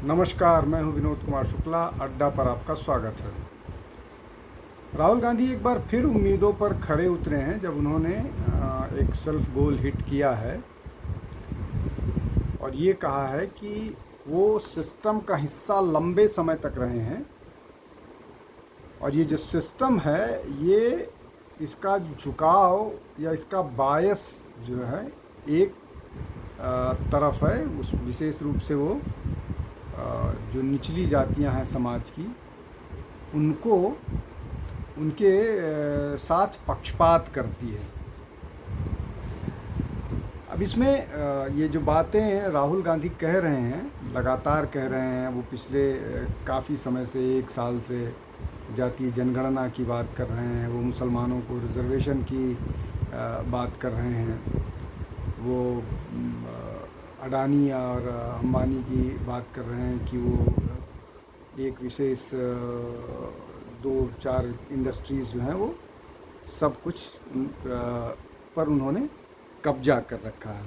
नमस्कार, मैं हूं विनोद कुमार शुक्ला। अड्डा पर आपका स्वागत है। राहुल गांधी एक बार फिर उम्मीदों पर खरे उतरे हैं जब उन्होंने एक सेल्फ गोल हिट किया है और ये कहा है कि वो सिस्टम का हिस्सा लंबे समय तक रहे हैं और ये जो सिस्टम है ये इसका झुकाव या इसका बायस जो है एक तरफ है। उस विशेष रूप से वो जो निचली जातियां हैं समाज की, उनको उनके साथ पक्षपात करती है। अब इसमें ये जो बातें राहुल गांधी कह रहे हैं, लगातार कह रहे हैं, वो पिछले काफ़ी समय से, 1 साल से जातीय जनगणना की बात कर रहे हैं, वो मुसलमानों को रिजर्वेशन की बात कर रहे हैं, वो अडानी और अंबानी की बात कर रहे हैं कि वो एक विशेष 2-4 इंडस्ट्रीज़ जो हैं वो सब कुछ पर उन्होंने कब्जा कर रखा है।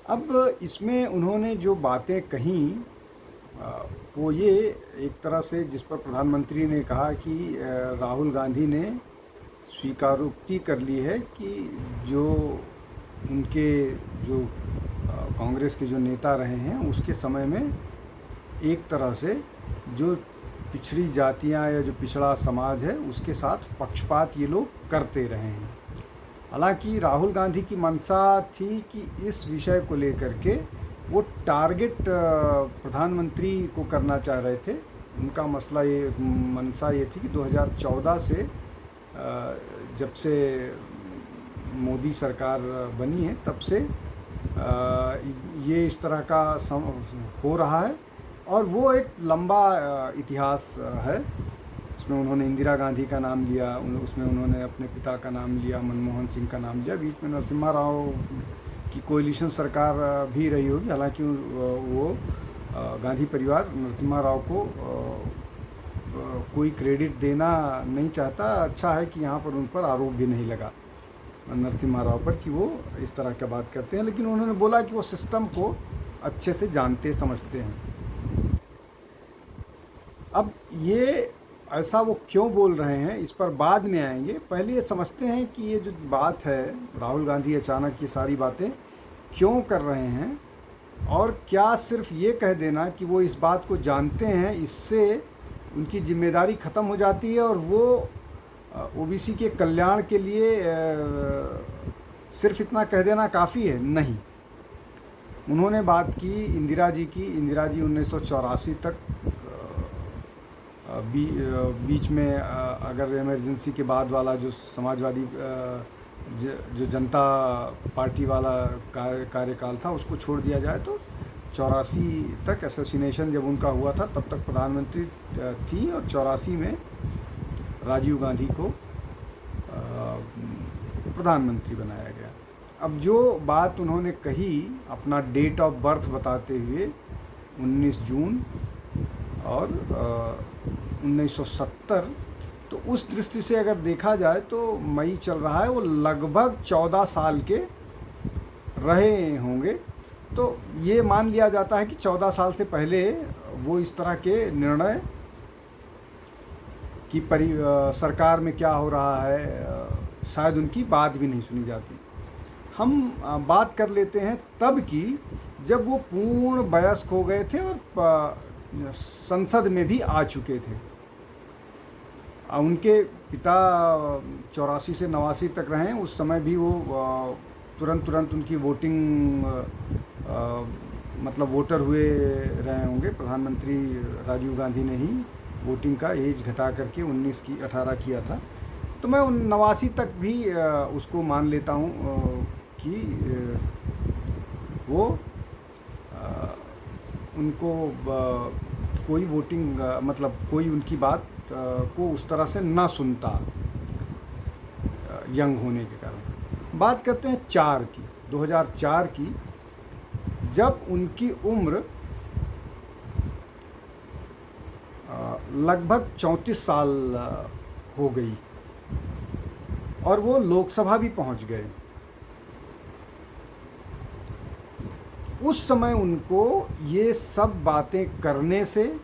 अब इसमें उन्होंने जो बातें कहीं वो ये एक तरह से, जिस पर प्रधानमंत्री ने कहा कि राहुल गांधी ने स्वीकारोक्ति कर ली है कि जो उनके जो कांग्रेस के जो नेता रहे हैं उसके समय में एक तरह से जो पिछड़ी जातियां या जो पिछड़ा समाज है उसके साथ पक्षपात ये लोग करते रहे हैं। हालांकि राहुल गांधी की मंशा थी कि इस विषय को लेकर के वो टारगेट प्रधानमंत्री को करना चाह रहे थे। उनका मसला ये, मंशा ये थी कि 2014 से जब से मोदी सरकार बनी है तब से ये इस तरह का हो रहा है और वो एक लंबा इतिहास है। उसमें उन्होंने इंदिरा गांधी का नाम लिया, उसमें उन्होंने अपने पिता का नाम लिया, मनमोहन सिंह का नाम लिया, बीच में नरसिम्हा राव की कोalition सरकार भी रही होगी। हालांकि वो गांधी परिवार नरसिम्हा राव को कोई क्रेडिट देना नहीं चाहता। अच्छा है कि यहाँ पर उन पर आरोप भी नहीं लगा नरसिम्हा राव पर कि वो इस तरह का बात करते हैं, लेकिन उन्होंने बोला कि वो सिस्टम को अच्छे से जानते समझते हैं। अब ये ऐसा वो क्यों बोल रहे हैं इस पर बाद में आएंगे। पहले ये समझते हैं कि ये जो बात है, राहुल गांधी अचानक ये सारी बातें क्यों कर रहे हैं और क्या सिर्फ ये कह देना कि वो इस बात को जानते हैं इससे उनकी जिम्मेदारी ख़त्म हो जाती है और वो ओबीसी के कल्याण के लिए सिर्फ इतना कह देना काफ़ी है? नहीं। उन्होंने बात की इंदिरा जी की। इंदिरा जी 1984 तक बीच में अगर इमरजेंसी के बाद वाला जो समाजवादी जो जनता पार्टी वाला कार्यकाल था उसको छोड़ दिया जाए तो 84 तक असैसिनेशन जब उनका हुआ था तब तक प्रधानमंत्री थी और 84 में राजीव गांधी को प्रधानमंत्री बनाया गया। अब जो बात उन्होंने कही अपना डेट ऑफ बर्थ बताते हुए 19 जून और 1970, तो उस दृष्टि से अगर देखा जाए तो मई चल रहा है, वो लगभग 14 साल के रहे होंगे। तो ये मान लिया जाता है कि 14 साल से पहले वो इस तरह के निर्णय कि सरकार में क्या हो रहा है शायद उनकी बात भी नहीं सुनी जाती। हम बात कर लेते हैं तब की जब वो पूर्ण वयस्क हो गए थे और संसद में भी आ चुके थे। उनके पिता 84 से 89 तक रहे, उस समय भी वो तुरंत उनकी वोटिंग मतलब वोटर हुए रहे होंगे। प्रधानमंत्री राजीव गांधी ने ही वोटिंग का एज घटा करके 19 की 18 किया था। तो मैं 89 तक भी उसको मान लेता हूँ कि वो उनको कोई वोटिंग मतलब कोई उनकी बात को उस तरह से ना सुनता यंग होने के कारण। बात करते हैं 2004 की, जब उनकी उम्र लगभग 34 साल हो गई और वो लोकसभा भी पहुंच गए। उस समय उनको ये सब बातें करने से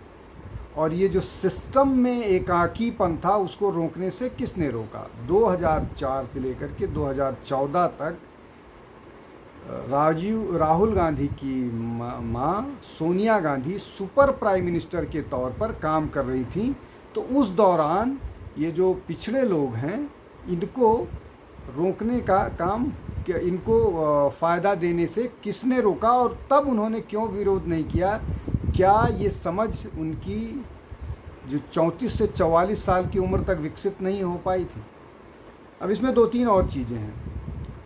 और ये जो सिस्टम में एकाकीपन था उसको रोकने से किसने रोका? 2004 से लेकर के 2014 तक राहुल गांधी की माँ Sonia Gandhi super prime minister के तौर पर काम कर रही थी। तो उस दौरान ये जो पिछड़े लोग हैं इनको रोकने का काम, इनको फ़ायदा देने से किसने रोका और तब उन्होंने क्यों विरोध नहीं किया? क्या ये समझ उनकी जो 34 से 44 साल की उम्र तक विकसित नहीं हो पाई थी? अब इसमें 2-3 और चीज़ें हैं।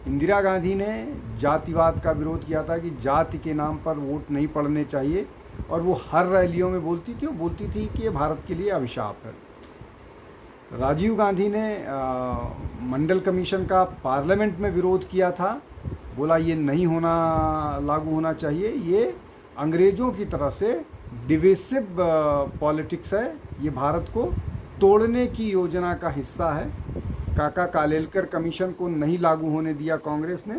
इंदिरा गांधी ने जातिवाद का विरोध किया था कि जाति के नाम पर वोट नहीं पड़ने चाहिए, और वो हर रैलियों में बोलती थी। वो बोलती थी कि ये भारत के लिए अभिशाप है। राजीव गांधी ने मंडल कमीशन का पार्लियामेंट में विरोध किया था, बोला ये नहीं होना, लागू होना चाहिए, ये अंग्रेज़ों की तरह से डिविसिव पॉलिटिक्स है, ये भारत को तोड़ने की योजना का हिस्सा है। काका कालेलकर कमीशन को नहीं लागू होने दिया कांग्रेस ने।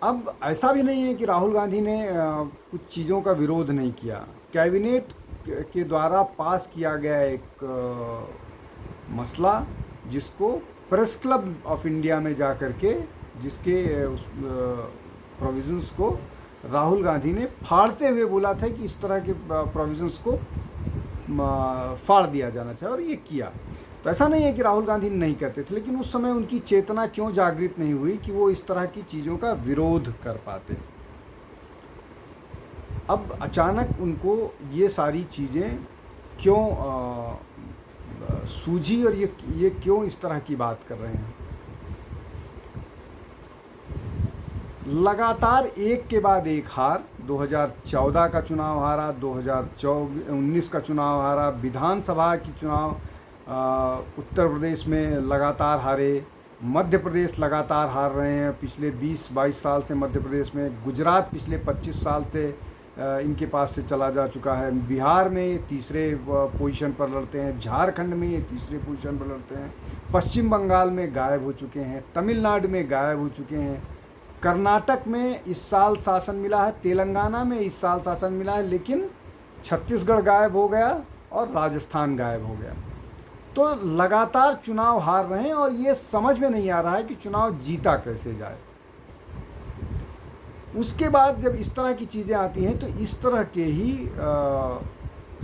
अब ऐसा भी नहीं है कि राहुल गांधी ने कुछ चीज़ों का विरोध नहीं किया। कैबिनेट के द्वारा पास किया गया एक मसला जिसको प्रेस क्लब ऑफ इंडिया में जा कर के, जिसके उस प्रोविजंस को राहुल गांधी ने फाड़ते हुए बोला था कि इस तरह के प्रोविजंस को फाड़ दिया जाना चाहिए, और ये किया। तो ऐसा नहीं है कि राहुल गांधी नहीं करते थे, लेकिन उस समय उनकी चेतना क्यों जागृत नहीं हुई कि वो इस तरह की चीज़ों का विरोध कर पाते। अब अचानक उनको ये सारी चीज़ें क्यों सूझी और ये क्यों इस तरह की बात कर रहे हैं? लगातार एक के बाद एक हार, 2014 का चुनाव हारा, 2019 का चुनाव हारा, विधानसभा की चुनाव उत्तर प्रदेश में लगातार हारे, मध्य प्रदेश लगातार हार रहे हैं पिछले 20-22 साल से मध्य प्रदेश में, गुजरात पिछले 25 साल से इनके पास से चला जा चुका है, बिहार में ये तीसरे पोजीशन पर लड़ते हैं, झारखंड में ये तीसरे पोजीशन पर लड़ते हैं, पश्चिम बंगाल में गायब हो चुके हैं, तमिलनाडु में गायब हो चुके हैं, कर्नाटक में इस साल शासन मिला है, तेलंगाना में इस साल शासन मिला है, लेकिन छत्तीसगढ़ गायब हो गया और राजस्थान गायब हो गया। तो लगातार चुनाव हार रहे हैं और ये समझ में नहीं आ रहा है कि चुनाव जीता कैसे जाए। उसके बाद जब इस तरह की चीज़ें आती हैं तो इस तरह के ही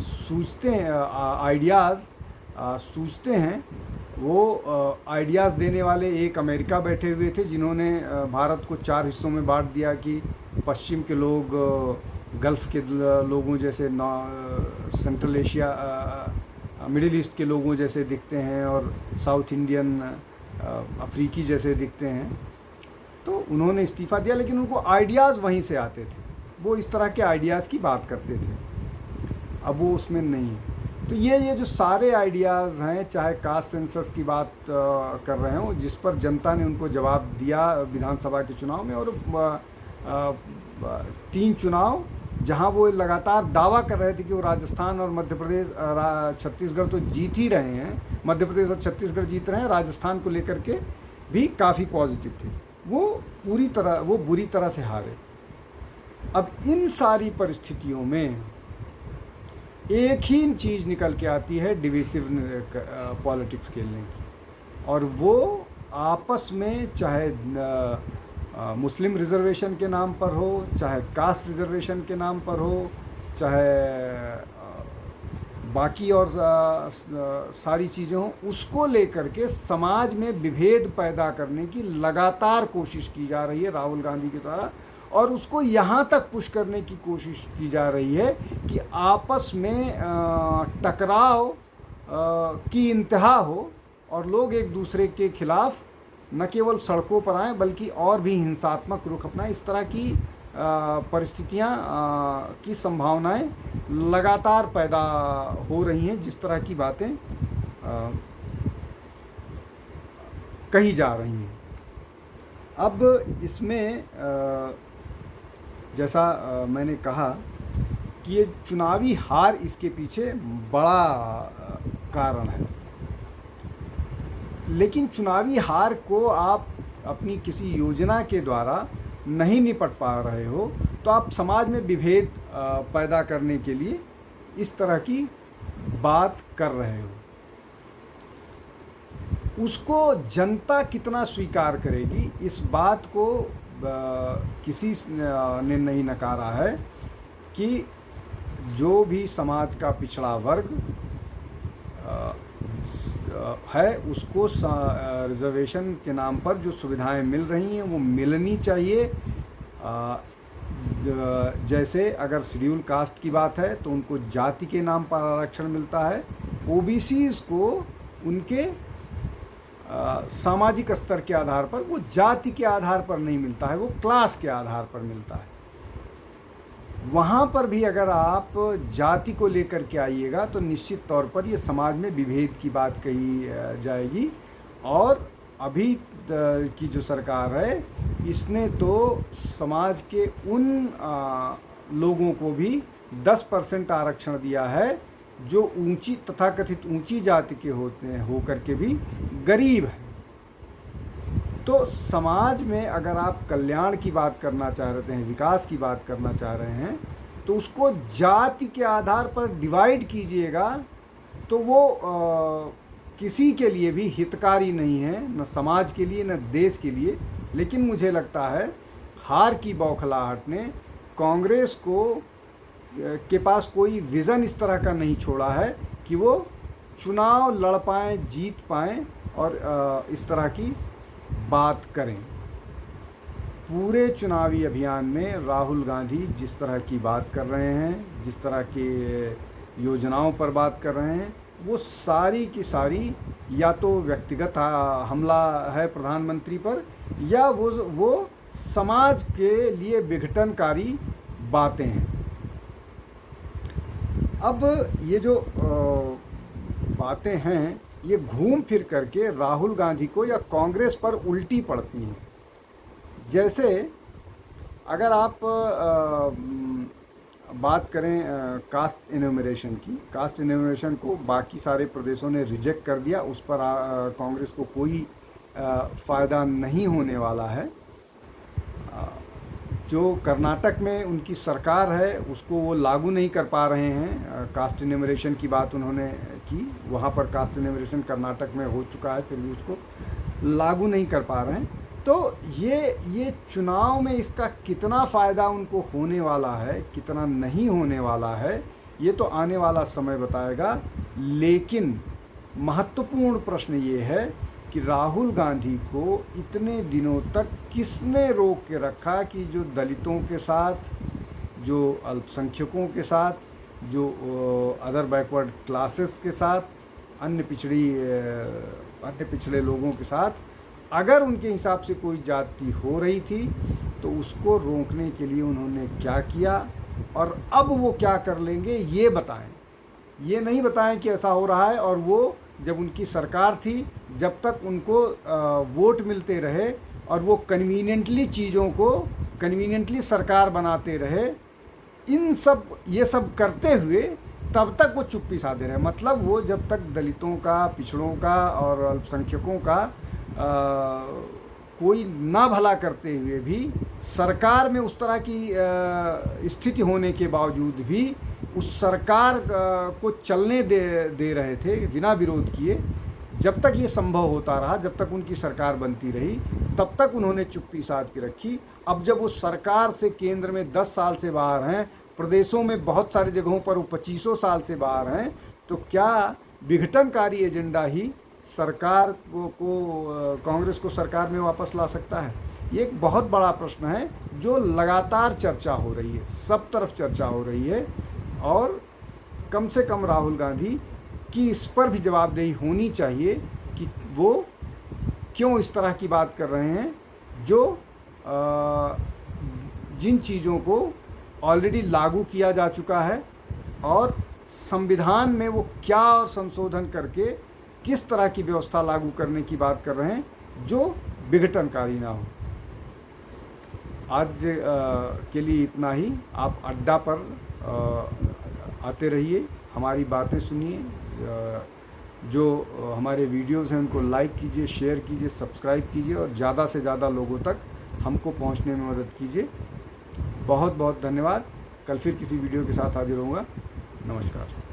सूझते हैं आइडियाज़, सूझते हैं। वो आइडियाज़ देने वाले एक अमेरिका बैठे हुए थे जिन्होंने भारत को 4 हिस्सों में बांट दिया कि पश्चिम के लोग गल्फ़ के लोगों जैसे, सेंट्रल एशिया मिडिल ईस्ट के लोगों जैसे दिखते हैं और साउथ इंडियन अफ्रीकी जैसे दिखते हैं। तो उन्होंने इस्तीफ़ा दिया, लेकिन उनको आइडियाज़ वहीं से आते थे, वो इस तरह के आइडियाज़ की बात करते थे। अब वो उसमें नहीं है। तो ये जो सारे आइडियाज़ हैं, चाहे कास्ट सेंसस की बात कर रहे हो, जिस पर जनता ने उनको जवाब दिया विधानसभा के चुनाव में, और 3 चुनाव जहां वो लगातार दावा कर रहे थे कि वो राजस्थान और मध्य प्रदेश, छत्तीसगढ़ तो जीत ही रहे हैं, मध्य प्रदेश और छत्तीसगढ़ जीत रहे हैं, राजस्थान को लेकर के भी काफ़ी पॉजिटिव थे, वो बुरी तरह से हारे। अब इन सारी परिस्थितियों में एक ही चीज़ निकल के आती है, डिविसिव पॉलिटिक्स खेलने की, और वो आपस में चाहे मुस्लिम रिजर्वेशन के नाम पर हो, चाहे कास्ट रिजर्वेशन के नाम पर हो, चाहे बाकी और सारी चीज़ें हों, उसको लेकर के समाज में विभेद पैदा करने की लगातार कोशिश की जा रही है राहुल गांधी के द्वारा, और उसको यहाँ तक पुश करने की कोशिश की जा रही है कि आपस में टकराव की इंतहा हो और लोग एक दूसरे के खिलाफ न केवल सड़कों पर आएँ बल्कि और भी हिंसात्मक रुख अपनाएं। इस तरह की परिस्थितियाँ की संभावनाएं लगातार पैदा हो रही हैं, जिस तरह की बातें कही जा रही हैं। अब इसमें जैसा मैंने कहा कि ये चुनावी हार इसके पीछे बड़ा कारण है, लेकिन चुनावी हार को आप अपनी किसी योजना के द्वारा नहीं निपट पा रहे हो, तो आप समाज में विभेद पैदा करने के लिए इस तरह की बात कर रहे हो। उसको जनता कितना स्वीकार करेगी, इस बात को किसी ने नहीं नकारा है कि जो भी समाज का पिछड़ा वर्ग है उसको रिजर्वेशन के नाम पर जो सुविधाएं मिल रही हैं वो मिलनी चाहिए। जैसे अगर शेड्यूल कास्ट की बात है तो उनको जाति के नाम पर आरक्षण मिलता है, ओबीसीज़ को उनके सामाजिक स्तर के आधार पर, वो जाति के आधार पर नहीं मिलता है, वो क्लास के आधार पर मिलता है। वहाँ पर भी अगर आप जाति को लेकर के आइएगा तो निश्चित तौर पर ये समाज में विभेद की बात कही जाएगी। और अभी की जो सरकार है इसने तो समाज के उन लोगों को भी 10% आरक्षण दिया है जो ऊंची तथाकथित ऊंची जाति के होकर के भी गरीब हैं। तो समाज में अगर आप कल्याण की बात करना चाह रहे हैं, विकास की बात करना चाह रहे हैं, तो उसको जाति के आधार पर डिवाइड कीजिएगा तो वो किसी के लिए भी हितकारी नहीं है, न समाज के लिए न देश के लिए। लेकिन मुझे लगता है हार की बौखलाहट ने कांग्रेस को के पास कोई विज़न इस तरह का नहीं छोड़ा है कि वो चुनाव लड़ पाएँ, जीत पाएँ और इस तरह की बात करें। पूरे चुनावी अभियान में राहुल गांधी जिस तरह की बात कर रहे हैं, जिस तरह के योजनाओं पर बात कर रहे हैं, वो सारी की सारी या तो व्यक्तिगत हमला है प्रधानमंत्री पर, या वो समाज के लिए विघटनकारी बातें हैं। अब ये जो बातें हैं ये घूम फिर करके राहुल गांधी को या कांग्रेस पर उल्टी पड़ती हैं। जैसे अगर आप बात करें कास्ट इन्यूमरेशन की, कास्ट इन्यूमरेशन को बाकी सारे प्रदेशों ने रिजेक्ट कर दिया, उस पर कांग्रेस को कोई फ़ायदा नहीं होने वाला है। जो कर्नाटक में उनकी सरकार है उसको वो लागू नहीं कर पा रहे हैं। कास्ट इन्यूमरेशन की बात उन्होंने की, वहाँ पर कास्ट इन्यूमरेशन कर्नाटक में हो चुका है, फिर भी उसको लागू नहीं कर पा रहे हैं। तो ये चुनाव में इसका कितना फ़ायदा उनको होने वाला है, कितना नहीं होने वाला है, ये तो आने वाला समय बताएगा। लेकिन महत्वपूर्ण प्रश्न ये है कि राहुल गांधी को इतने दिनों तक किसने रोक के रखा कि जो दलितों के साथ, जो अल्पसंख्यकों के साथ, जो अदर बैकवर्ड क्लासेस के साथ, अन्य पिछड़े लोगों के साथ अगर उनके हिसाब से कोई जाति हो रही थी तो उसको रोकने के लिए उन्होंने क्या किया और अब वो क्या कर लेंगे ये बताएं। ये नहीं बताएं कि ऐसा हो रहा है, और वो जब उनकी सरकार थी जब तक उनको वोट मिलते रहे और वो कन्वीनियंटली चीज़ों को कन्वीनियंटली सरकार बनाते रहे, ये सब करते हुए तब तक वो चुप्पी साधे रहे। मतलब वो जब तक दलितों का, पिछड़ों का और अल्पसंख्यकों का कोई ना भला करते हुए भी सरकार में उस तरह की स्थिति होने के बावजूद भी उस सरकार को चलने दे रहे थे बिना विरोध किए। जब तक ये संभव होता रहा, जब तक उनकी सरकार बनती रही, तब तक उन्होंने चुप्पी साध के रखी। अब जब वो सरकार से केंद्र में 10 साल से बाहर हैं, प्रदेशों में बहुत सारी जगहों पर वो 25 साल से बाहर हैं, तो क्या विघटनकारी एजेंडा ही सरकार को कांग्रेस को सरकार में वापस ला सकता है? ये एक बहुत बड़ा प्रश्न है जो लगातार चर्चा हो रही है, सब तरफ चर्चा हो रही है। और कम से कम राहुल गांधी की इस पर भी जवाबदेही होनी चाहिए कि वो क्यों इस तरह की बात कर रहे हैं, जो जिन चीज़ों को ऑलरेडी लागू किया जा चुका है, और संविधान में वो क्या और संशोधन करके किस तरह की व्यवस्था लागू करने की बात कर रहे हैं जो विघटनकारी ना हो। आज के लिए इतना ही। आप अड्डा पर आते रहिए, हमारी बातें सुनिए, जो हमारे वीडियोस हैं उनको लाइक कीजिए, शेयर कीजिए, सब्सक्राइब कीजिए और ज़्यादा से ज़्यादा लोगों तक हमको पहुंचने में मदद कीजिए। बहुत बहुत धन्यवाद। कल फिर किसी वीडियो के साथ हाजिर होऊंगा। नमस्कार।